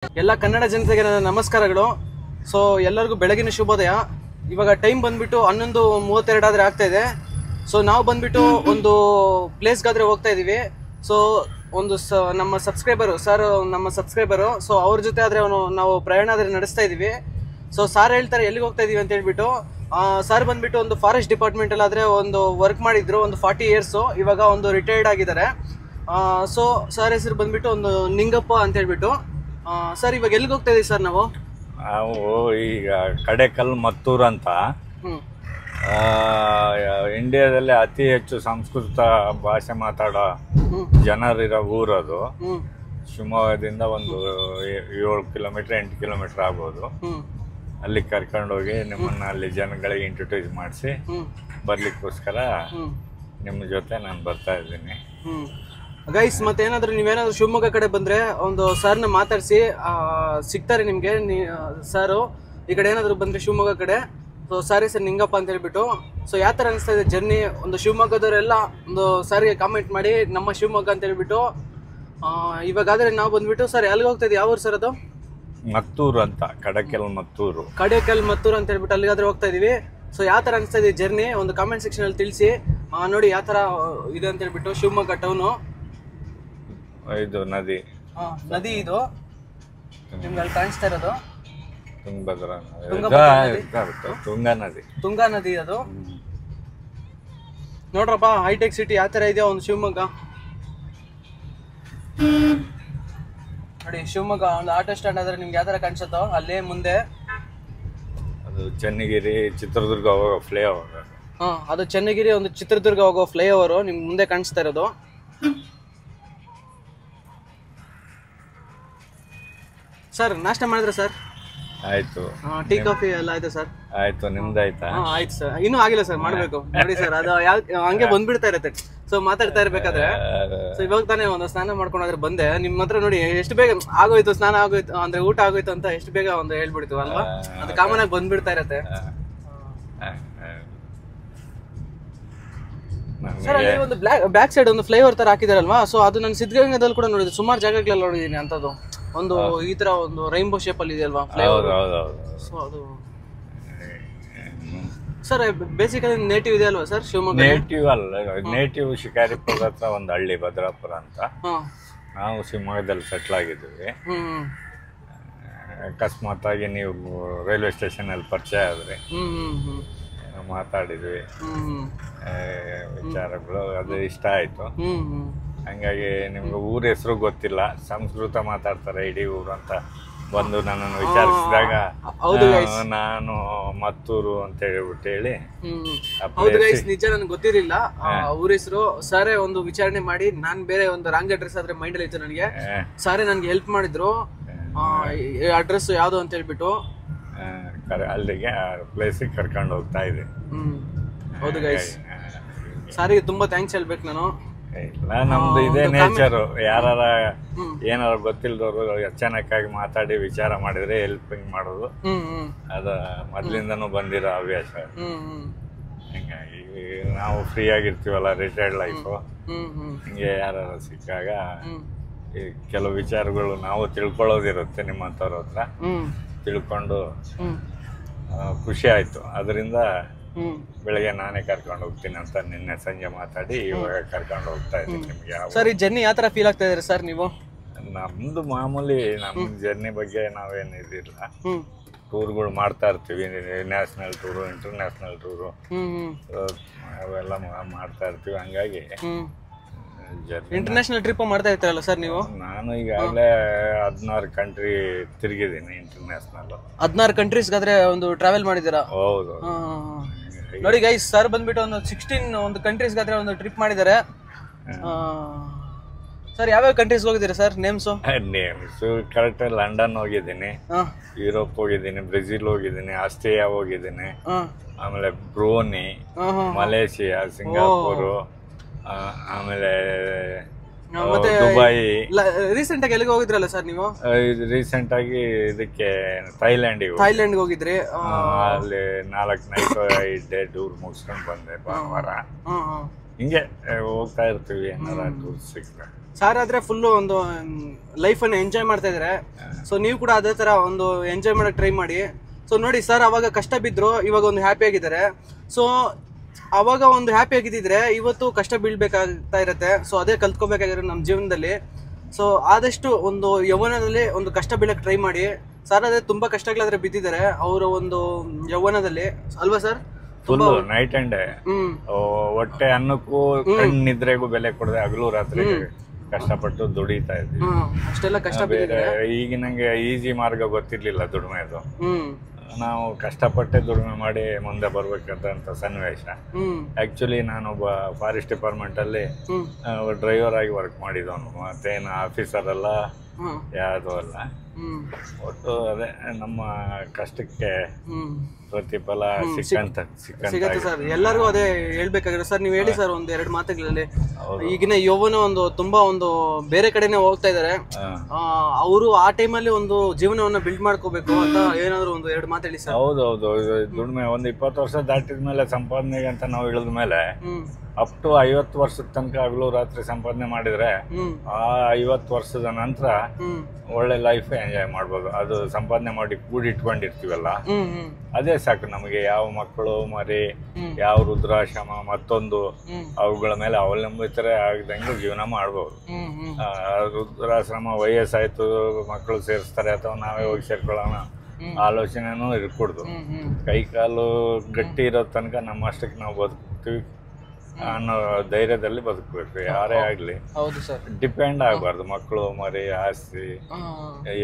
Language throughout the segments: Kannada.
ಎಲ್ಲ ಕನ್ನಡ ಜನತೆಗೆ ನನ್ನ ನಮಸ್ಕಾರಗಳು. ಸೊ ಎಲ್ಲರಿಗೂ ಬೆಳಗಿನ ಶುಭೋದಯ. ಇವಾಗ ಟೈಮ್ ಬಂದ್ಬಿಟ್ಟು 11:32 ಆದ್ರೆ ಆಗ್ತಾ ಇದೆ. ಸೊ ನಾವು ಬಂದ್ಬಿಟ್ಟು ಒಂದು ಪ್ಲೇಸ್ಗಾದ್ರೆ ಹೋಗ್ತಾ ಇದೀವಿ. ಸೊ ಒಂದು ನಮ್ಮ ಸಬ್ಸ್ಕ್ರೈಬರು ಸೊ ಅವ್ರ ಜೊತೆ ಆದ್ರೆ ನಾವು ಪ್ರಯಾಣ ಆದ್ರೆ ನಡೆಸ್ತಾ ಇದೀವಿ. ಸೊ ಸಾರ್ ಹೇಳ್ತಾರೆ ಎಲ್ಲಿಗೆ ಹೋಗ್ತಾ ಇದೀವಿ ಅಂತ ಹೇಳ್ಬಿಟ್ಟು. ಸರ್ ಬಂದ್ಬಿಟ್ಟು ಒಂದು ಫಾರೆಸ್ಟ್ ಡಿಪಾರ್ಟ್ಮೆಂಟ್ ಅಲ್ಲಿ ಆದ್ರೆ ಒಂದು ವರ್ಕ್ ಮಾಡಿದ್ರು ಒಂದು 40 years. ಇವಾಗ ಒಂದು ರಿಟೈರ್ಡ್ ಆಗಿದ್ದಾರೆ. ಸೊ ಸರ್ ಹೆಸರು ಬಂದ್ಬಿಟ್ಟು ಒಂದು ನಿಂಗಪ್ಪ ಅಂತ ಹೇಳ್ಬಿಟ್ಟು. ಸರ್ ಇವಾಗ ಎಲ್ಲಿಗೆ ಹೋಗ್ತಾ ಇದೀವಿ ಸರ್ ನಾವು ಈಗ ಕಡೇಕಲ್ ಮತ್ತೂರು ಅಂತ ಇಂಡಿಯಾದಲ್ಲಿ ಅತಿ ಹೆಚ್ಚು ಸಂಸ್ಕೃತ ಭಾಷೆ ಮಾತಾಡೋ ಜನರಿರೋ ಊರದು. ಶಿವಮೊಗ್ಗದಿಂದ ಒಂದು 7 ಕಿಲೋಮೀಟರ್ 8 ಕಿಲೋಮೀಟರ್ ಆಗ್ಬೋದು. ಅಲ್ಲಿ ಕರ್ಕೊಂಡೋಗಿ ನಿಮ್ಮನ್ನ ಅಲ್ಲಿ ಜನಗಳಿಗೆ ಇಂಟ್ರೊಡ್ಯೂಸ್ ಮಾಡಿಸಿ ಬರ್ಲಿಕ್ಕೋಸ್ಕರ ನಿಮ್ಮ ಜೊತೆ ನಾನು ಬರ್ತಾ ಇದ್ದೀನಿ ಗೈಸ್. ಮತ್ತೆ ಏನಾದ್ರು ನೀವೇನಾದ್ರು ಶಿವಮೊಗ್ಗ ಕಡೆ ಬಂದ್ರೆ ಒಂದು ಸರ್ನ ಮಾತಾಡಿಸಿ ಸಿಗ್ತಾರೆ ನಿಮ್ಗೆ. ಸಾರು ಈ ಕಡೆ ಏನಾದ್ರು ಬಂದ್ರೆ ಶಿವಮೊಗ್ಗ ಕಡೆ ಸೊ ಸಾರಿ ಸರ್ ನಿಂಗಪ್ಪ ಅಂತ ಹೇಳ್ಬಿಟ್ಟು. ಸೊ ಯಾವ ತರ ಅನಿಸ್ತಾ ಇದೆ ಜರ್ನಿ ಒಂದು ಶಿವಮೊಗ್ಗದವರೆಲ್ಲ ಒಂದು ಸಾರಿಗೆ ಕಾಮೆಂಟ್ ಮಾಡಿ ನಮ್ಮ ಶಿವಮೊಗ್ಗ ಅಂತ ಹೇಳ್ಬಿಟ್ಟು. ಇವಾಗಾದ್ರೆ ನಾವು ಬಂದ್ಬಿಟ್ಟು ಸರ್ ಎಲ್ಲಿಗೆ ಹೋಗ್ತಾ ಇದ್ದೀವಿ? ಯಾವ ಊರು ಸರ್ ಅದು? ಮತ್ತೂರು ಅಂತ, ಕಡೇಕಲ್ ಮತ್ತೂರು ಅಂತ ಹೇಳ್ಬಿಟ್ಟು ಅಲ್ಲಿಗಾದ್ರೆ ಹೋಗ್ತಾ ಇದೀವಿ. ಸೊ ಯಾವ ತರ ಅನಿಸ್ತಾ ಇದೆ ಜರ್ನಿ ಒಂದು ಕಾಮೆಂಟ್ ಸೆಕ್ಷನ್ ಅಲ್ಲಿ ತಿಳಿಸಿ. ನೋಡಿ ಯಾವ ತರ ಇದೆ ಅಂತ ಹೇಳ್ಬಿಟ್ಟು. ಶಿವಮೊಗ್ಗ ಟೌನು ಇದು ನದಿ ಇದು ನಿಮ್ಗೆ ಅಲ್ಲಿ ಕಾಣಿಸ್ತಾ ಇರೋದು ತುಂಗಾ ನದಿ ಅದು. ನೋಡ್ರಪ್ಪ ಹೈಟೆಕ್ ಸಿಟಿ ಯಾವ ತರ ಇದೆಯೋ ಒಂದು ಶಿವಮೊಗ್ಗ. ನೋಡಿ ಶಿವಮೊಗ್ಗ ಒಂದು ಆಟೋ ಸ್ಟ್ಯಾಂಡ್ ಆದ್ರೆ ನಿಮ್ಗೆ ಯಾವ ತರ ಕಾಣಿಸುತ್ತೋ ಅಲ್ಲೇ ಮುಂದೆ ಅದು ಚನ್ನಗಿರಿ ಚಿತ್ರದುರ್ಗ ಹೋಗೋ ಫ್ಲೈ ಓವರ್. ಅದು ಚನ್ನಗಿರಿ ಒಂದು ಚಿತ್ರದುರ್ಗ ಹೋಗೋ ಫ್ಲೈ ಓವರ್ ನಿಮ್ಗೆ ಮುಂದೆ ಕಾಣಿಸ್ತಾ ಇರೋದು. ಸರ್ ನಾಷ್ಟ ಮಾಡಿದ್ರೆ ಸರ್? ಆಯ್ತು. ಟೀ ಕಾಫಿ ಎಲ್ಲ ಆಯ್ತು ಸರ್? ಆಯ್ತು. ನಿಮ್ದಾಯ್ತಾ? ಆಯ್ತು ಸರ್. ಇನ್ನೂ ಆಗಿಲ್ಲ ಸರ್, ಮಾಡ್ಬೇಕು. ನೋಡಿ ಸರ್ ಅದು ಹಂಗೆ ಬಂದ್ಬಿಡ್ತಾ ಇರತ್ತೆ. ಸೊ ಮಾತಾಡ್ತಾ ಇರ್ಬೇಕಾದ್ರೆ ಸೊ ಇವಾಗ ತಾನೇ ಒಂದು ಸ್ನಾನ ಮಾಡ್ಕೊಂಡ್ರೆ ಬಂದೆ ನಿಮ್ಮ ಹತ್ರ. ನೋಡಿ ಎಷ್ಟು ಬೇಗ ಆಗೋಯ್ತು, ಸ್ನಾನ ಆಗೋಯ್ತು ಅಂದ್ರೆ ಊಟ ಆಗೋಯ್ತು ಅಂತ ಎಷ್ಟು ಬೇಗ ಒಂದು ಹೇಳ್ಬಿಡ್ತು ಅಲ್ವಾ? ಅದು ಕಾಮನ್ ಆಗಿ ಬಂದ್ಬಿಡ್ತಾ ಇರತ್ತೆ ಸರ್. ಅಲ್ಲಿ ಒಂದು ಬ್ಯಾಕ್ ಸೈಡ್ ಒಂದು ಫ್ಲೈಓವರ್ ತರ ಹಾಕಿದಾರಲ್ವಾ? ಸೊ ಅದು ನಾನು ಸಿದ್ಧಗಂಗಾದಲ್ಲಿ ಕೂಡ ನೋಡಿದ್ದೆ, ಸುಮಾರು ಜಾಗಗಳಲ್ಲಿ ನೋಡಿದೀನಿ ಅಂತದ್ದು. ಒಂದು ಈ ತರ ಒಂದು ರೈನ್ಬೋ ಶೇಪ್ ಅಲ್ಲಿ ಇದೆಯಲ್ವಾ ಫ್ಲೈಓವರ್? ಸೊ ಅದು ಸರ್ ಬೇಸಿಕಲಿ ನೇಟಿವ್ ಇದೆ ಅಲ್ವಾ ಸರ್ ಶಿವಮೊಗ್ಗ? ನೇಟಿವ್ ಅಲ್ಲ, ನೇಟಿವ್ ಶಿಕಾರಿಪುರ ಹತ್ರ ಒಂದು ಹಳ್ಳಿ ಭದ್ರಾಪುರ ಅಂತ. ನಾವು ಶಿವಮೊಗ್ಗದಲ್ಲಿ ಸೆಟ್ಲ್ ಆಗಿದ್ದೀವಿ. ಅಕಸ್ಮಾತ್ ಆಗಿ ನೀವು ರೈಲ್ವೆ ಸ್ಟೇಷನ್ ಅಲ್ಲಿ ಪರಿಚಯ ಆದ್ರೆ ಮಾತಾಡಿದ್ವಿ, ವಿಚಾರಗಳು ಅದು ಇಷ್ಟ ಆಯ್ತು. ಹಂಗಾಗಿ ನಿಮ್ಗೆ ಊರ ಹೆಸರು ಗೊತ್ತಿಲ್ಲ, ಸಂಸ್ಕೃತ ಮಾತಾಡ್ತಾರೆ ಇಡೀ ಊರು ಅಂತ ಬಂದು ನನ್ನನ್ನು ವಿಚಾರಿಸಿದಾಗ ನಾನು ಮತ್ತೂರು ಅಂತ ಹೇಳಿ ನಿಜ ನನ್ಗೆ ಗೊತ್ತಿರಲಿಲ್ಲ ಊರ ಹೆಸರು. ಸಾರೇ ಒಂದು ವಿಚಾರಣೆ ಮಾಡಿ, ನಾನ್ ಬೇರೆ ಒಂದು ರಾಂಗ್ ಅಡ್ರೆಸ್ ಆದ್ರೆ ಮೈಂಡ್ ಅಲ್ಲಿ ಇತ್ತು ನನಗೆ. ಸಾರೇ ನನ್ಗೆ ಹೆಲ್ಪ್ ಮಾಡಿದ್ರು ಅಡ್ರೆಸ್ ಯಾವ್ದು ಅಂತ ಹೇಳ್ಬಿಟ್ಟು ಅಲ್ಲಿಗೆ ಪ್ಲೇಸಿಗೆ ಕರ್ಕೊಂಡು ಹೋಗ್ತಾ ಇದೆ. ಹೌದು ಗೈಸ್, ಸಾರಿಗೆ ತುಂಬಾ ಥ್ಯಾಂಕ್ಸ್ ಹೇಳ್ಬೇಕು ನಾನು. ಇಲ್ಲ, ನಮ್ದು ಇದೇ ನೇಚರು. ಯಾರ ಏನಾರ ಗೊತ್ತಿಲ್ದವ್ರು ಅಚಾನಕ್ಕಾಗಿ ಮಾತಾಡಿ ವಿಚಾರ ಮಾಡಿದ್ರೆ ಹೆಲ್ಪಿಂಗ್ ಮಾಡೋದು ಅದು ಮೊದ್ಲಿಂದನೂ ಬಂದಿರೋ ಹವ್ಯಾಸ. ಹಿಂಗಾಗಿ ನಾವು ಫ್ರೀ ಆಗಿರ್ತೀವಲ್ಲ, ರಿಟೈರ್ಡ್ ಲೈಫು, ಹಿಂಗೆ ಯಾರು ಸಿಕ್ಕಾಗ ಈ ಕೆಲವು ವಿಚಾರಗಳು ನಾವು ತಿಳ್ಕೊಳ್ಳೋದಿರುತ್ತೆ ನಿಮ್ಮಂಥವ್ರ ಹತ್ರ. ತಿಳ್ಕೊಂಡು ಖುಷಿ ಆಯ್ತು. ಅದರಿಂದ ಬೆಳಗ್ಗೆ ನಾನೇ ಕರ್ಕೊಂಡು ಹೋಗ್ತೀನಿ ಅಂತ ನಿನ್ನೆ ಸಂಜೆ ಮಾತಾಡಿ ಇವಾಗ ಕರ್ಕೊಂಡು ಹೋಗ್ತಾ ಇದ್ದೀನಿ. ನಿಮ್ಗೆ ಸರ್ ಈ ಜರ್ನಿ ಯಾವ ತರ ಫೀಲ್ ಆಗ್ತಾ ಇದ್ರಿ ಸರ್ ನೀವು? ನಮ್ದು ಮಾಮೂಲಿ, ನಮ್ಮ ಜರ್ನಿ ಬಗ್ಗೆ ನಾವೇನು ಇದಿಲ್ಲ. ಟೂರ್ಗಳು ಮಾಡ್ತಾ ಇರ್ತೀವಿ, ನ್ಯಾಷನಲ್ ಟೂರು, ಇಂಟರ್ನ್ಯಾಷನಲ್ ಟೂರು ಅವೆಲ್ಲ ಮಾಡ್ತಾ ಇರ್ತೀವಿ. ಹಂಗಾಗಿ ಇಂಟರ್ನ್ಯಾಷನಲ್ ಟ್ರಿಪ್ ಮಾಡ್ತಾ ಇರ್ತೀರಲ್ಲ ಸರ್ ನೀವು? ನಾನು ಈಗಾಗಲೇ 16 ಕಂಟ್ರಿ ತಿರುಗಿದ್ದೀನಿ ಇಂಟರ್ನ್ಯಾಷನಲ್. 16 ಕಂಟ್ರೀಸ್ಗಾದ್ರೆ ಒಂದು ಟ್ರಾವೆಲ್ ಮಾಡಿದ್ದೀರಾ? ಹೌದು. ನೋಡಿ ಗೈಸ್, ಸರ್ ಬಂದ್ಬಿಟ್ಟು ಒಂದು 16 ಒಂದು ಕಂಟ್ರೀಸ್ಗಾದ್ರೆ ಒಂದು ಟ್ರಿಪ್ ಮಾಡಿದ್ದಾರೆ. ಸರ್ ಯಾವ್ಯಾವ ಕಂಟ್ರೀಸ್ ಹೋಗಿದ್ದೀರಾ ಸರ್? Names correct. ಲಂಡನ್ ಹೋಗಿದ್ದೀನಿ, ಯುರೋಪ್ ಹೋಗಿದ್ದೀನಿ, ಬ್ರೆಜಿಲ್ ಹೋಗಿದ್ದೀನಿ, ಆಸ್ಟ್ರೇಲಿಯಾ ಹೋಗಿದ್ದೀನಿ, ಆಮೇಲೆ ಬ್ರೂನಿ, ಮಲೇಷಿಯಾ, ಸಿಂಗಾಪುರು, ಆಮೇಲೆ ದುಬೈ. ರೀಸೆಂಟ್ ಆಗಿ ಎಲ್ಲಿಗೆ ಹೋಗಿದ್ರಲ್ಲ ಸರ್ ನೀವು? ರೀಸೆಂಟ್ ಆಗಿ ಇದಕ್ಕೆ ಥೈಲ್ಯಾಂಡ್ ಹೋಗಿದ್ರಿ. ಅಲ್ಲಿ 4 ನೈಟ್ 5 ಡೇ ಟೂರ್ ಮುಗಿಸ್ಕೊಂಡು ಬಂದೆ ಭಾನುವಾರ. ಹಿಂಗೆ ಹೋಗ್ತಾ ಇರ್ತೀವಿ ಏನಾರ ಟೂರ್ ಸಿಕ್ಕಿದ್ರೆ. ಸರ್ ಆದ್ರೆ ಫುಲ್ಲು ಒಂದು ಲೈಫನ್ನು ಎಂಜಾಯ್ ಮಾಡ್ತಾ ಇದ್ದಾರೆ. ಸೊ ನೀವು ಕೂಡ ಅದೇ ಥರ ಒಂದು ಎಂಜಾಯ್ ಮಾಡೋಕ್ಕೆ ಟ್ರೈ ಮಾಡಿ. ಸೊ ನೋಡಿ ಸರ್ ಅವಾಗ ಕಷ್ಟ ಬಿದ್ದರು, ಇವಾಗ ಒಂದು ಹ್ಯಾಪಿ ಆಗಿದ್ದಾರೆ. ಸೊ ಅವಾಗ ಒಂದು ಹ್ಯಾಪಿ ಆಗಿದ್ದಿದ್ರೆ ಇವತ್ತು ಕಷ್ಟ ಬೀಳ್ಬೇಕಾಗ್ತಾ ಇರುತ್ತೆ. ಸೊ ಅದೇ ಕಲ್ತ್ಕೋಬೇಕಾಗಿರೋ ನಮ್ಮ ಜೀವನದಲ್ಲಿ. ಸೊ ಆದಷ್ಟು ಒಂದು ಯೌವನದಲ್ಲಿ ಒಂದು ಕಷ್ಟ ಬೀಳಕ್ಕೆ ಟ್ರೈ ಮಾಡಿ. ಸರ್ ಅದೇ ತುಂಬ ಕಷ್ಟಗಳಾದ್ರೆ ಬಿದ್ದಿದ್ದಾರೆ ಅವರ ಒಂದು ಯೌವನದಲ್ಲಿ ಅಲ್ವಾ sir? Full night and day ಹೊಟ್ಟೆ ಅನ್ನಕ್ಕೂ ನಿದ್ರೆಗೂ ಬೆಲೆ ಕೊಡದೆ ಹಗಲು ರಾತ್ರಿ ಕಷ್ಟಪಟ್ಟು ದುಡಿತಾ ಇದ್ವಿ. ಅಷ್ಟೆಲ್ಲ ಕಷ್ಟ ಬೇರೆ ಈಗ ನಂಗೆ ಈಸಿ ಮಾರ್ಗ ಗೊತ್ತಿರ್ಲಿಲ್ಲ ದುಡಿಮೆದು. ನಾವು ಕಷ್ಟಪಟ್ಟೆ ದುಡಿಮೆ ಮಾಡಿ ಮುಂದೆ ಬರ್ಬೇಕಂತ ಸನ್ನಿವೇಶ. ಆಕ್ಚುಲಿ ನಾನೊಬ್ಬ ಫಾರೆಸ್ಟ್ ಡಿಪಾರ್ಟ್ಮೆಂಟ್ ಅಲ್ಲಿ ಡ್ರೈವರ್ ಆಗಿ ವರ್ಕ್ ಮಾಡಿದವನು, ಮತ್ತೇನು ಆಫೀಸರ್ ಅಲ್ಲ ಯಾವುದು ಅಲ್ಲ. ಒಟ್ಟು ಅದೇ ನಮ್ಮ ಕಷ್ಟಕ್ಕೆ ಪ್ರತಿಫಲ ಸಿಗತ್ತೆ ಸರ್. ಎಲ್ಲರಿಗೂ ಅದೇ ಹೇಳ್ಬೇಕಾಗಿರೋ ಸರ್. ನೀವು ಹೇಳಿ ಸರ್ ಒಂದ್ 2 ಮಾತುಗಳಲ್ಲಿ. ಈಗಿನ ಯೌವನ ಒಂದು ತುಂಬಾ ಒಂದು ಬೇರೆ ಕಡೆನೆ ಹೋಗ್ತಾ ಇದಾರೆ. ಅವರು ಆ ಟೈಮಲ್ಲಿ ಒಂದು ಜೀವನವನ್ನ ಬಿಲ್ಡ್ ಮಾಡ್ಕೋಬೇಕು ಅಂತ ಏನಾದ್ರು ಒಂದು 2 ಮಾತು ಹೇಳಿ ಸರ್. ಹೌದೌದು, ದುಡಿಮೆ ಒಂದು 20 ವರ್ಷ ದಾಟಿದ ಮೇಲೆ ಸಂಪಾದನೆಗೆ ಅಂತ ನಾವು ಇಳಿದ ಮೇಲೆ ಅಪ್ ಟು 50 ವರ್ಷದ ತನಕ ಹಗಲು ರಾತ್ರಿ ಸಂಪಾದನೆ ಮಾಡಿದ್ರೆ ಆ 50 ವರ್ಷದ ನಂತರ ಒಳ್ಳೆ ಲೈಫ್ ಎಂಜಾಯ್ ಮಾಡ್ಬೋದು. ಅದು ಸಂಪಾದನೆ ಮಾಡಿ ಕೂಡಿಟ್ಕೊಂಡಿರ್ತೀವಲ್ಲ ಅದೇ ಸಾಕು ನಮಗೆ. ಯಾವ ಮಕ್ಕಳು ಮರಿ, ಯಾವ ವೃದ್ಧಾಶ್ರಮ ಮತ್ತೊಂದು ಅವುಗಳ ಮೇಲೆ ಅವಲಂಬಿತರೆ ಆಗದಂಗೆ ಜೀವನ ಮಾಡ್ಬೋದು. ವೃದ್ಧಾಶ್ರಮ ವಯಸ್ಸಾಯ್ತು ಮಕ್ಕಳು ಸೇರಿಸ್ತಾರೆ ಅಥವಾ ನಾವೇ ಹೋಗಿ ಸೇರ್ಕೊಳ್ಳೋಣ ಆಲೋಚನೆನೂ ಇರ್ಕೂಡ್ದು. ಕೈ ಕಾಲು ಗಟ್ಟಿ ಇರೋ ತನಕ ನಮ್ಮಷ್ಟಕ್ಕೆ ನಾವು ಬದುಕ್ತೀವಿ ಅನ್ನೋ ಧೈರ್ಯದಲ್ಲಿ ಬದುಕಬೇಕು. ಯಾರೇ ಆಗ್ಲಿ ಡಿಪೆಂಡ್ ಆಗಬಾರ್ದು. ಮಕ್ಕಳು ಮರಿ ಆಸ್ತಿ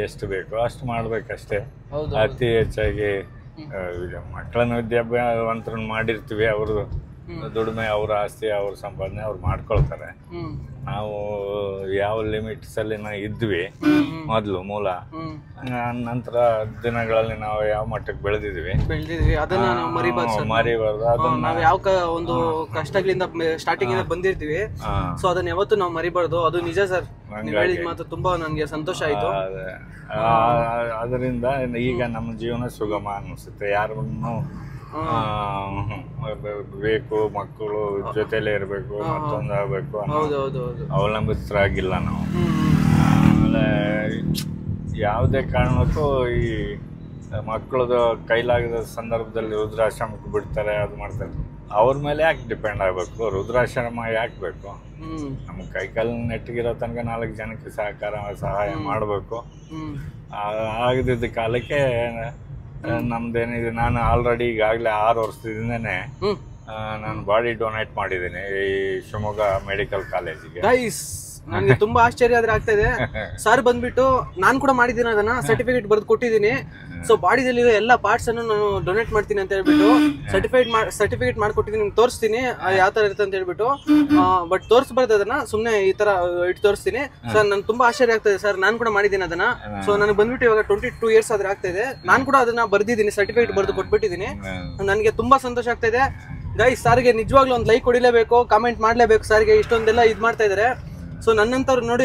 ಎಷ್ಟು ಬೇಕು ಅಷ್ಟು ಮಾಡ್ಬೇಕಷ್ಟೇ. ಅತಿ ಹೆಚ್ಚಾಗಿ ಮಕ್ಕಳನ್ನ ವಿದ್ಯಾಭ್ಯಾಸವಂತರನ್ನ ಮಾಡಿರ್ತೀವಿ, ಅವ್ರದ್ದು ದುಡಿಮೆ ಅವ್ರ ಆಸ್ತಿ ಅವ್ರ ಸಂಪಾದನೆ ಅವ್ರು ಮಾಡ್ಕೊಳ್ತಾರೆ. ನಾವು ಯಾವ ಲಿಮಿಟ್ಸ್ ಅಲ್ಲಿ ನಾವು ಇದ್ವಿ ಮೊದಲು ಮೂಲ, ನಂತರ ದಿನಗಳಲ್ಲಿ ನಾವು ಯಾವ ಮಟ್ಟಕ್ಕೆ ಬೆಳೆದಿದ್ವಿ ಅದನ್ನ ಮರಿಬಾರ್ದು. ಅದನ್ನ ನಾವು ಯಾವ ಒಂದು ಕಷ್ಟಗಳಿಂದ ಸ್ಟಾರ್ಟಿಂಗ್ ಇಂದ ಬಂದಿರ್ತೀವಿ. ಸೊ ಅದನ್ನ ಯಾವತ್ತು ನಾವು ಮರಿಬಾರ್ದು. ಅದು ನಿಜ ಸರ್, ನೀವು ಹೇಳಿದ ಮಾತು ತುಂಬಾ ನನಗೆ ಸಂತೋಷ ಆಯ್ತು. ಅದರಿಂದ ಈಗ ನಮ್ಮ ಜೀವನ ಸುಗಮ ಅನಿಸುತ್ತೆ. ಯಾರನ್ನು ಬೇಕು ಮಕ್ಕಳು ಜೊತೆಲೇ ಇರಬೇಕು ಮತ್ತೊಂದು ಆಗಬೇಕು ಅವಲಂಬಿತರಾಗಿಲ್ಲ ನಾವು. ಆಮೇಲೆ ಯಾವುದೇ ಕಾರಣಕ್ಕೂ ಈ ಮಕ್ಕಳದು ಕೈಲಾಗದ ಸಂದರ್ಭದಲ್ಲಿ ವೃದ್ಧಾಶ್ರಮಕ್ಕೆ ಬಿಡ್ತಾರೆ, ಅದು ಮಾಡ್ತಾರೆ. ಅವ್ರ ಮೇಲೆ ಯಾಕೆ ಡಿಪೆಂಡ್ ಆಗಬೇಕು? ವೃದ್ಧಾಶ್ರಮ ಯಾಕೆ ಬೇಕು? ನಮ್ಮ ಕೈಕಾಲು ನೆಟ್ಟಿಗಿರೋ ತನಕ 4 ಜನಕ್ಕೆ ಸಹಾಯ ಮಾಡಬೇಕು. ಆಗದಿದ್ದ ಕಾಲಕ್ಕೆ ನಮ್ದೇನಿದೆ, ನಾನು ಆಲ್ರೆಡಿ ಈಗಾಗಲೇ 6 ವರ್ಷದಿಂದನೇ ನಾನು ಬಾಡಿ ಡೊನೇಟ್ ಮಾಡಿದ್ದೀನಿ ಈ ಶಿವಮೊಗ್ಗ ಮೆಡಿಕಲ್ ಕಾಲೇಜಿಗೆ. ನನಗೆ ತುಂಬಾ ಆಶ್ಚರ್ಯ ಆದ್ರೆ ಆಗ್ತಾ ಇದೆ ಸರ್. ಬಂದ್ಬಿಟ್ಟು ನಾನು ಕೂಡ ಮಾಡಿದ್ದೀನಿ, ಅದನ್ನ ಸರ್ಟಿಫಿಕೇಟ್ ಬರೆದು ಕೊಟ್ಟಿದ್ದೀನಿ. ಸೊ ಬಾಡಿದಲ್ಲಿರೋ ಎಲ್ಲ ಪಾರ್ಟ್ಸ್ ಅನ್ನು ನಾನು ಡೊನೇಟ್ ಮಾಡ್ತೀನಿ ಅಂತ ಹೇಳ್ಬಿಟ್ಟು ಸರ್ಟಿಫಿಕೇಟ್ ಮಾಡ್ಕೊಟ್ಟಿದ್ದೀನಿ. ನಿಮ್ಗೆ ತೋರಿಸ್ತೀನಿ ಯಾವ ತರ ಇರುತ್ತೆ ಅಂತ ಹೇಳ್ಬಿಟ್ಟು. ಬಟ್ ತೋರಿಸ್ಬಾರ್ದು ಅದನ್ನ, ಸುಮ್ಮನೆ ಈ ತರ ಇಟ್ಟು ತೋರಿಸ್ತೀನಿ ಸರ್. ನನ್ಗೆ ತುಂಬಾ ಆಶ್ಚರ್ಯ ಆಗ್ತಾ ಇದೆ ಸರ್. ನಾನು ಕೂಡ ಮಾಡಿದ್ದೀನಿ ಅದನ್ನ. ಸೊ ನನಗೆ ಬಂದ್ಬಿಟ್ಟು ಇವಾಗ 22 ಇಯರ್ಸ್ ಆದ್ರೆ ಆಗ್ತಾ ಇದೆ. ನಾನು ಕೂಡ ಅದನ್ನ ಬರ್ದಿದ್ದೀನಿ, ಸರ್ಟಿಫಿಕೇಟ್ ಬರೆದು ಕೊಟ್ಬಿಟ್ಟಿದ್ದೀನಿ. ನನಗೆ ತುಂಬಾ ಸಂತೋಷ ಆಗ್ತಾ ಇದೆ ಗೈಸ್. ಸರ್ಗೆ ನಿಜವಾಗ್ಲೂ ಒಂದು ಲೈಕ್ ಹೊಡಿಲೇಬೇಕು, ಕಾಮೆಂಟ್ ಮಾಡ್ಲೇಬೇಕು. ಸರ್ಗೆ ಇಷ್ಟೊಂದೆಲ್ಲ ಇದು ಮಾಡ್ತಾ ಇದಾರೆ. ಸೊ ನನ್ನಂತವ್ರು ನೋಡಿ,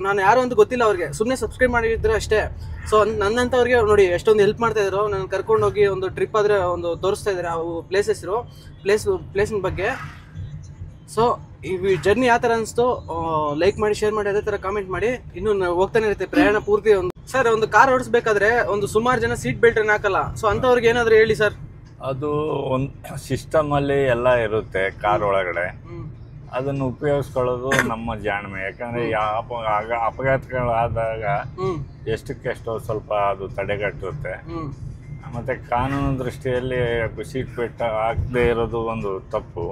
ನಾನು ಯಾರು ಅಂತ ಗೊತ್ತಿಲ್ಲ ಅವ್ರಿಗೆ, ಸುಮ್ಮನೆ ಸಬ್ಸ್ಕ್ರೈಬ್ ಮಾಡಿದ್ರೆ ಅಷ್ಟೇ. ಸೊ ನನ್ನಂತವ್ರಿಗೆ ನೋಡಿ ಎಷ್ಟೊಂದು ಹೆಲ್ಪ್ ಮಾಡ್ತಾ ಇದ್ರು. ನಾನು ಕರ್ಕೊಂಡೋಗಿ ಒಂದು ಟ್ರಿಪ್ ಆದರೆ ಒಂದು ತೋರಿಸ್ತಾ ಇದ್ದಾರೆ ಅವು ಪ್ಲೇಸಿನ ಬಗ್ಗೆ. ಸೊ ಈ ಜರ್ನಿ ಯಾವ ಥರ ಅನಿಸ್ತು ಲೈಕ್ ಮಾಡಿ, ಶೇರ್ ಮಾಡಿ, ಅದೇ ಥರ ಕಾಮೆಂಟ್ ಮಾಡಿ. ಇನ್ನೂ ಹೋಗ್ತಾನೆ ಇರುತ್ತೆ ಪ್ರಯಾಣ ಪೂರ್ತಿ. ಸರ್ ಒಂದು ಕಾರ್ ಓಡಿಸ್ಬೇಕಾದ್ರೆ ಒಂದು ಸುಮಾರು ಜನ ಸೀಟ್ ಬೆಲ್ಟ್ ಅನ್ನು ಹಾಕಲ್ಲ. ಸೊ ಅಂಥವ್ರಿಗೆ ಏನಾದರೂ ಹೇಳಿ ಸರ್. ಅದು ಒಂದು ಸಿಸ್ಟಮ್ ಅಲ್ಲಿ ಎಲ್ಲ ಇರುತ್ತೆ ಕಾರ್ ಒಳಗಡೆ, ಅದನ್ನು ಉಪಯೋಗಿಸ್ಕೊಳ್ಳೋದು ನಮ್ಮ ಜಾಣ್ಮೆ. ಯಾಕಂದ್ರೆ ಅಪಘಾತಗಳಾದಾಗ ಎಷ್ಟಕ್ಕೆಷ್ಟೋ ಸ್ವಲ್ಪ ಅದು ತಡೆಗಟ್ಟುತ್ತೆ. ಮತ್ತೆ ಕಾನೂನು ದೃಷ್ಟಿಯಲ್ಲಿ ಸೀಟ್ ಬೆಲ್ಟ್ ಹಾಕದೇ ಇರೋದು ಒಂದು ತಪ್ಪು.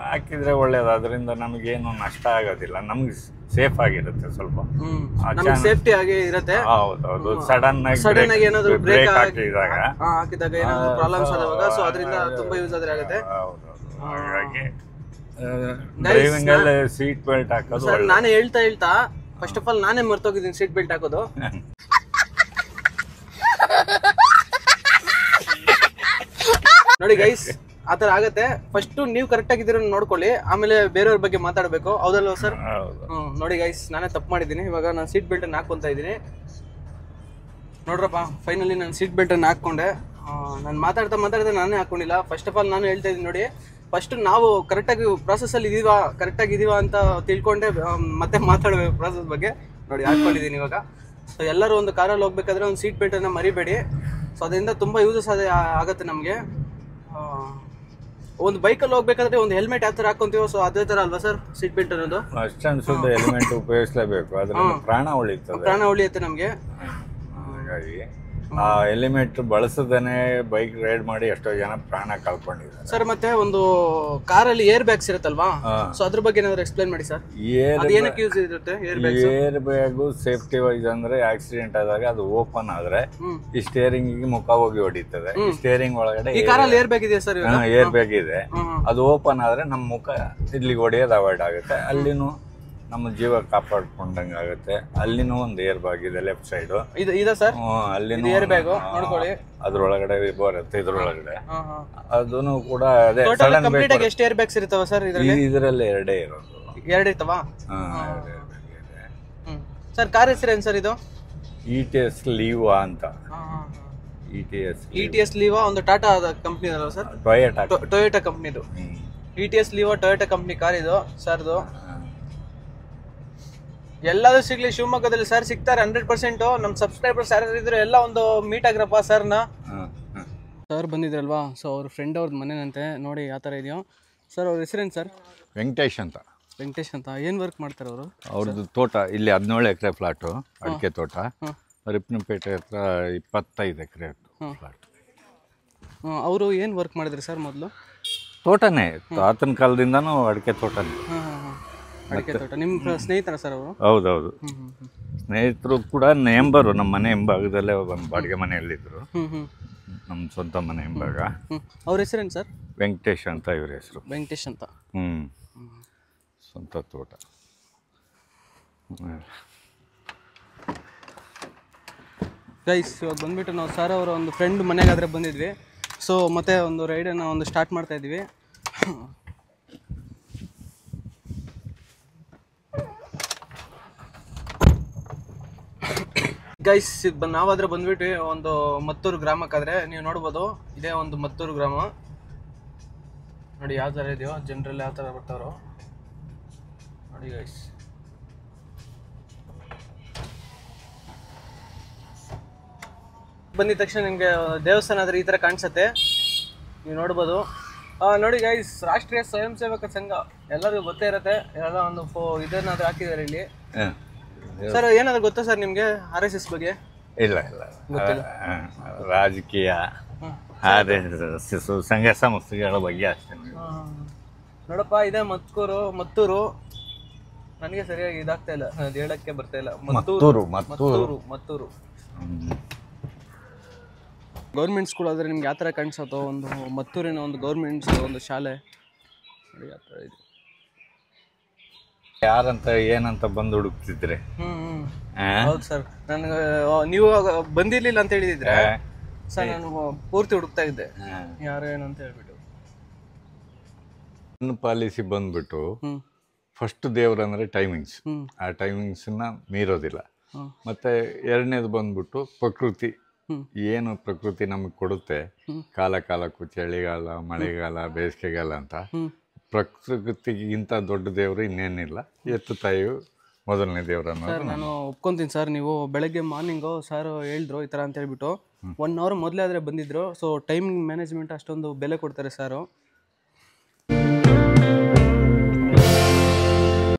ಹಾಕಿದ್ರೆ ಒಳ್ಳೇದು, ಅದರಿಂದ ನಮಗೇನು ನಷ್ಟ ಆಗೋದಿಲ್ಲ, ನಮ್ಗೆ ಸೇಫ್ ಆಗಿರುತ್ತೆ, ಸ್ವಲ್ಪ ಸೇಫ್ಟಿ ಆಗಿ ಇರುತ್ತೆ. ಹೌದೌದು. ಸಡನ್ ಆಗಿ ಏನಾದ್ರು ಬ್ರೇಕ್ ಹಾಕಿದಾಗ ಏನಾದ್ರು ಪ್ರಾಬ್ಲಮ್ಸ್ ಆದಾಗ ಸೊ ಅದರಿಂದ ತುಂಬಾ ಯೂಸ್ ಆದ್ರೆ ಆಗುತ್ತೆ. ಹಾಗಾಗಿ ಡ್ರೈವಿಂಗ್ ಅಲ್ಲಿ ಸೀಟ್ ಬೆಲ್ಟ್ ಹಾಕೋದು. ನಾನೇ ಹೇಳ್ತಾ ಫಸ್ಟ್ ಆಫ್ ಆಲ್ ನಾನೇ ಮರ್ತೋಗಿದ್ದೀನಿ ಸೀಟ್ ಬೆಲ್ಟ್ ಹಾಕೋದು. ನೋಡಿ ಗೈಸ್, ಆತರ ಆಗತ್ತೆ. ಫಸ್ಟ್ ನೀವು ಕರೆಕ್ಟ್ ಆಗಿದ್ದೀರ ನೋಡ್ಕೊಳ್ಳಿ, ಆಮೇಲೆ ಬೇರೆಯವ್ರ ಬಗ್ಗೆ ಮಾತಾಡಬೇಕು. ಹೌದಲ್ವ ಸರ್? ನೋಡಿ ಗೈಸ್, ನಾನೇ ತಪ್ಪು ಮಾಡಿದ್ದೀನಿ. ಇವಾಗ ನಾನು ಸೀಟ್ ಬೆಲ್ಟ್ ಅನ್ನು ಹಾಕೊಂತ ಇದ್ದೀನಿ. ನೋಡ್ರಪ್ಪ, ಫೈನಲಿ ನಾನು ಸೀಟ್ ಬೆಲ್ಟ್ ಅನ್ನು ಹಾಕೊಂಡೆ. ನಾನು ಮಾತಾಡ್ತಾ ನಾನೇ ಹಾಕೊಂಡಿಲ್ಲ. ಫಸ್ಟ್ ಆಫ್ ಆಲ್ ನಾನು ಹೇಳ್ತಾ ಇದ್ದೀನಿ ನೋಡಿ, ಫಸ್ಟ್ ನಾವು ಕರೆಕ್ಟಾಗಿ ಪ್ರಾಸೆಸ್ಸಲ್ಲಿ ಕರೆಕ್ಟಾಗಿ ಅಂತ ತಿಳ್ಕೊಂಡೆ ಮತ್ತೆ ಮಾತಾಡಬೇಕು ಪ್ರಾಸೆಸ್ ಬಗ್ಗೆ. ನೋಡಿ ಹಾಕ್ಕೊಂಡಿದ್ದೀನಿ ಇವಾಗ. ಸೊ ಎಲ್ಲರೂ ಒಂದು ಕಾರಲ್ಲಿ ಹೋಗ್ಬೇಕಾದ್ರೆ ಒಂದು ಸೀಟ್ ಬೆಲ್ಟನ್ನು ಮರಿಬೇಡಿ. ಸೊ ಅದರಿಂದ ತುಂಬ ಯೂಸಸ್ ಆಗುತ್ತೆ ನಮಗೆ. ಒಂದು ಬೈಕಲ್ಲಿ ಹೋಗ್ಬೇಕಾದ್ರೆ ಒಂದು ಹೆಲ್ಮೆಟ್ ಯಾವ ಥರ ಹಾಕ್ಕೊಂತೀವೋ ಸೊ ಅದೇ ಥರ ಅಲ್ವಾ ಸರ್ ಸೀಟ್ ಬೆಲ್ಟ್ ಅನ್ನೋದು? ಅಷ್ಟೊಂದು ಶುದ್ಧ ಹೆಲ್ಮೆಟ್ ಉಪಯೋಗಿಸಲೇಬೇಕು, ಅದರಿಂದ ಪ್ರಾಣ ಉಳಿಯುತ್ತೆ ನಮಗೆ. ಹಾಗಾಗಿ ಆ ಹೆಲ್ಮೆಟ್ ಬಳಸದೇನೆ ಬೈಕ್ ರೈಡ್ ಮಾಡಿ ಎಷ್ಟೋ ಜನ ಪ್ರಾಣ ಕಳ್ಕೊಂಡಿದ್ದಾರೆ ಸರ್. ಮತ್ತೆ ಒಂದು ಕಾರಲ್ಲಿ ಏರ್ ಬ್ಯಾಗ್ಸ್ ಇರುತ್ತಲ್ವಾ, ಸೊ ಅದ್ರ ಬಗ್ಗೆ ಏನಾದ್ರು ಎಕ್ಸ್ಪ್ಲೈನ್ ಮಾಡಿ ಸರ್. ಏನಕ್ಕೆ ಯೂಸ್ ಇರುತ್ತೆ ಏರ್ ಬ್ಯಾಗು ಸೇಫ್ಟಿ ವೈಸ್ ಅಂದ್ರೆ ಆಕ್ಸಿಡೆಂಟ್ ಆದಾಗ ಅದು ಓಪನ್ ಆದ್ರೆ ಈ ಸ್ಟೇರಿಂಗ್ ಮುಖ ಹೋಗಿ ಹೊಡಿತದೆ. ಈ ಸ್ಟೇರಿಂಗ್ ಒಳಗಡೆ ಈ ಕಾರಲ್ಲಿ ಏರ್ ಬ್ಯಾಗ್ ಇದೆ ಸರ್? ಏರ್ ಬ್ಯಾಗ್ ಇದೆ. ಅದು ಓಪನ್ ಆದ್ರೆ ನಮ್ಮ ಮುಖ ಇಲ್ಲಿಗೆ ಹೊಡೆಯೋದು ಅವಾಯ್ಡ್ ಆಗುತ್ತೆ. ಅಲ್ಲಿನೂ ನಮ್ಮ ಜೀವ ಕಾಪಾಡ್ಕೊಂಡಂಗೆ ಆಗುತ್ತೆ. ಅಲ್ಲಿನೂ ಒಂದು ಏರ್ ಬ್ಯಾಗ್ ಇದೆ ಲೆಫ್ಟ್ ಸೈಡ್ ಇದೆ ಸರ್. ಅಲ್ಲಿನೂ ಏರ್ ಬ್ಯಾಗ್ ನೋಡ್ಕೊಳ್ಳಿ, ಅದ್ರೊಳಗಡೆ ಬರುತ್ತೆ. ಇದ್ರೊಳಗಡೆ ಅದನ್ನು ಕೂಡ ಅದೇ ಕಂಪ್ಲೀಟ್ ಆಗಿ ಎಷ್ಟು ಏರ್ ಬ್ಯಾಗ್ಸ್ ಇರ್ತಾವ ಸರ್ ಇದರಲ್ಲಿ? ಎರಡೇ ಇರೋದು. ಎರಡು ಇರ್ತಾವ ಸರ್. ಕಾರ್ ಹೆಸರೇನು ಸರ್ ಇದು? ETS ಲೀವಾ ಅಂತ. ETS ಲೀವಾ ಒಂದು ಟಾಟಾ ಕಂಪ್ನಿ ಅಲ್ವಾ ಸರ್? ಟೊಯೋಟಾ ಕಂಪ್ನಿದು ETS Liva Toyota company car ಇದು ಸರ್ದು. ಎಲ್ಲಾದ್ರೂ ಸಿಗ್ಲಿ ಶಿವಮೊಗ್ಗದಲ್ಲಿ ಸರ್ ಸಿಗ್ತಾರೆ 100%. ನಮ್ಮ ಸಬ್ಸ್ಕ್ರೈಬರ್ಸ್ ಯಾರು ಇದ್ರು ಎಲ್ಲ ಒಂದು ಮೀಟ್ ಆಗಿರಪ್ಪ ಸರ್ನ. ಸರ್ ಬಂದಿದ್ರಲ್ವಾ, ಸೊ ಅವ್ರ ಫ್ರೆಂಡ್ ಅವ್ರದ್ದು ಮನೆನಂತೆ. ನೋಡಿ ಯಾವ ಥರ ಇದೆಯೋ ಸರ್. ಅವ್ರ ಹೆಸರೇನು ಸರ್? ವೆಂಕಟೇಶ್ ಅಂತ. ವೆಂಕಟೇಶ್ ಅಂತ. ಏನು ವರ್ಕ್ ಮಾಡ್ತಾರೆ ಅವರು? ಅವ್ರದ್ದು ತೋಟ ಇಲ್ಲಿ 17 ಎಕರೆ ಫ್ಲಾಟು, ಅಡಿಕೆ ತೋಟ. ರಿಪ್ಪನಪೇಟೆ ಹತ್ರ 25 ಎಕರೆ ಫ್ಲಾಟ್. ಅವರು ಏನು ವರ್ಕ್ ಮಾಡಿದ್ರಿ ಸರ್ ಮೊದಲು? ತೋಟನೇ, ಆತನ ಕಾಲದಿಂದನೂ ಅಡಿಕೆ ತೋಟನೇ. ಅಡಿಕೆ ತೋಟ. ನಿಮ್ಮ ಸ್ನೇಹಿತರ ಸರ್ ಅವರು? ಹೌದೌದು, ಸ್ನೇಹಿತರು ಕೂಡ. ನೆಂಬರು ನಮ್ಮ ಮನೆ ಹಿಂಭಾಗದಲ್ಲೇ ಒಂದು ಬಾಡಿಗೆ ಮನೆಯಲ್ಲಿದ್ದರು. ನಮ್ಮ ಸ್ವಂತ ಮನೆ ಹಿಂಭಾಗ. ಅವ್ರ ಹೆಸರೇನು ಸರ್? ವೆಂಕಟೇಶ್ ಅಂತ ಇವ್ರ ಹೆಸರು. ವೆಂಕಟೇಶ್ ಅಂತ. ಸ್ವಂತ ತೋಟ. ಗೈಸ್ ಇವಾಗ ಬಂದ್ಬಿಟ್ಟು ನಾವು ಸರ್ ಅವರ ಒಂದು ಫ್ರೆಂಡ್ ಮನೆಗಾದ್ರೆ ಬಂದಿದ್ವಿ. ಸೊ ಮತ್ತೆ ಒಂದು ರೈಡನ್ನು ಒಂದು ಸ್ಟಾರ್ಟ್ ಮಾಡ್ತಾ ಇದ್ವಿ. ಗೈಸ್ ನಾವಾದ್ರೆ ಬಂದ್ಬಿಟ್ಟು ಒಂದು ಮತ್ತೂರು ಗ್ರಾಮಕ್ಕಾದ್ರೆ ನೀವು ನೋಡ್ಬೋದು. ಇದೇ ಒಂದು ಮತ್ತೂರು ಗ್ರಾಮ. ನೋಡಿ ಯಾವ ಥರ ಇದೆಯೋ, ಜನರಲ್ಲಿ ಯಾವ ಥರ ಬರ್ತಾರೋ ನೋಡಿ ಗೈಸ್. ಬಂದಿದ ತಕ್ಷಣ ನಿಮಗೆ ದೇವಸ್ಥಾನ ಆದರೆ ಈ ಥರ ಕಾಣಿಸುತ್ತೆ, ನೀವು ನೋಡ್ಬೋದು. ನೋಡಿ ಗೈಸ್, ರಾಷ್ಟ್ರೀಯ ಸ್ವಯಂ ಸೇವಕ ಸಂಘ ಎಲ್ಲರಿಗೂ ಗೊತ್ತೇ ಇರುತ್ತೆ. ಎಲ್ಲ ಒಂದು ಇದನ್ನಾದ್ರೂ ಹಾಕಿದ್ದಾರೆ ಇಲ್ಲಿ. ಸರ್ ಏನಾದ್ರು ಗೊತ್ತಾ ಸರ್ ನಿಮಗೆ RSS ಬಗ್ಗೆ? ಇಲ್ಲ ರಾಜಕೀಯ ಸಂಘ ಸಂಸ್ಥೆಗಳ ಬಗ್ಗೆ ಅಷ್ಟೇ. ನೋಡಪ್ಪ, ಇದೇ ಮತ್ತೂರು. ನನಗೆ ಸರಿಯಾಗಿ ಇದಾಗ್ತಾ ಇಲ್ಲ, ಅದು ಹೇಳಕ್ಕೆ ಬರ್ತಾ ಇಲ್ಲ. ಮತ್ತೂರು ಗೌರ್ಮೆಂಟ್ ಸ್ಕೂಲ್ ಆದರೆ ನಿಮ್ಗೆ ಯಾವ ಥರ ಕಾಣಿಸುತ್ತೋ, ಒಂದು ಮತ್ತೂರಿನ ಒಂದು ಗೌರ್ಮೆಂಟ್ ಒಂದು ಶಾಲೆ ನೋಡಿ ಯಾವ ಥರ ಇದೆ. ಯಾರಂತ ಏನಂತ ಬಂದು ಹುಡುಕ್ತಿದ್ರೆ? ಹೌದು ಸರ್, ನನಗೆ ನೀವು ಬಂದಿರ್ಲಿಲ್ಲ ಅಂತ ಹೇಳಿದ್ರೆ ಸರ್ ನಾನು ಪೂರ್ತಿ ಹುಡುಕ್ತಾ ಇದ್ದೆ ಯಾರು ಏನಂತ ಹೇಳ್ಬಿಟ್ಟು. ಪಾಲಿಸಿ ಬಂದ್ಬಿಟ್ಟು ಫಸ್ಟ್ ದೇವ್ರಂದ್ರೆ ಟೈಮಿಂಗ್ಸ್, ಆ ಟೈಮಿಂಗ್ಸ್ನ ಮೀರೋದಿಲ್ಲ. ಮತ್ತೆ ಎರಡನೇದು ಬಂದ್ಬಿಟ್ಟು ಪ್ರಕೃತಿ, ಏನು ಪ್ರಕೃತಿ ನಮಗೆ ಕೊಡುತ್ತೆ ಕಾಲಕ್ಕೂ, ಚಳಿಗಾಲ, ಮಳೆಗಾಲ, ಬೇಸಿಗೆಗಾಲ ಅಂತ. ಪ್ರಕೃತಿಗಿಂತ ದೊಡ್ಡ ದೇವರು ಇನ್ನೇನಿಲ್ಲ. ಎತ್ತು ತಾಯಿಯು ಮೊದಲನೇ ದೇವ್ರ. ನಾನು ಒಪ್ಕೊಂತೀನಿ ಸರ್. ನೀವು ಬೆಳಗ್ಗೆ ಮಾರ್ನಿಂಗು ಸರ್ ಹೇಳಿದ್ರು ಈ ಥರ ಅಂತ ಹೇಳ್ಬಿಟ್ಟು 1 hour ಮೊದಲೇ ಆದರೆ ಬಂದಿದ್ರು. ಸೊ ಟೈಮಿಂಗ್ ಮ್ಯಾನೇಜ್ಮೆಂಟ್ ಅಷ್ಟೊಂದು ಬೆಲೆ ಕೊಡ್ತಾರೆ ಸಾರು.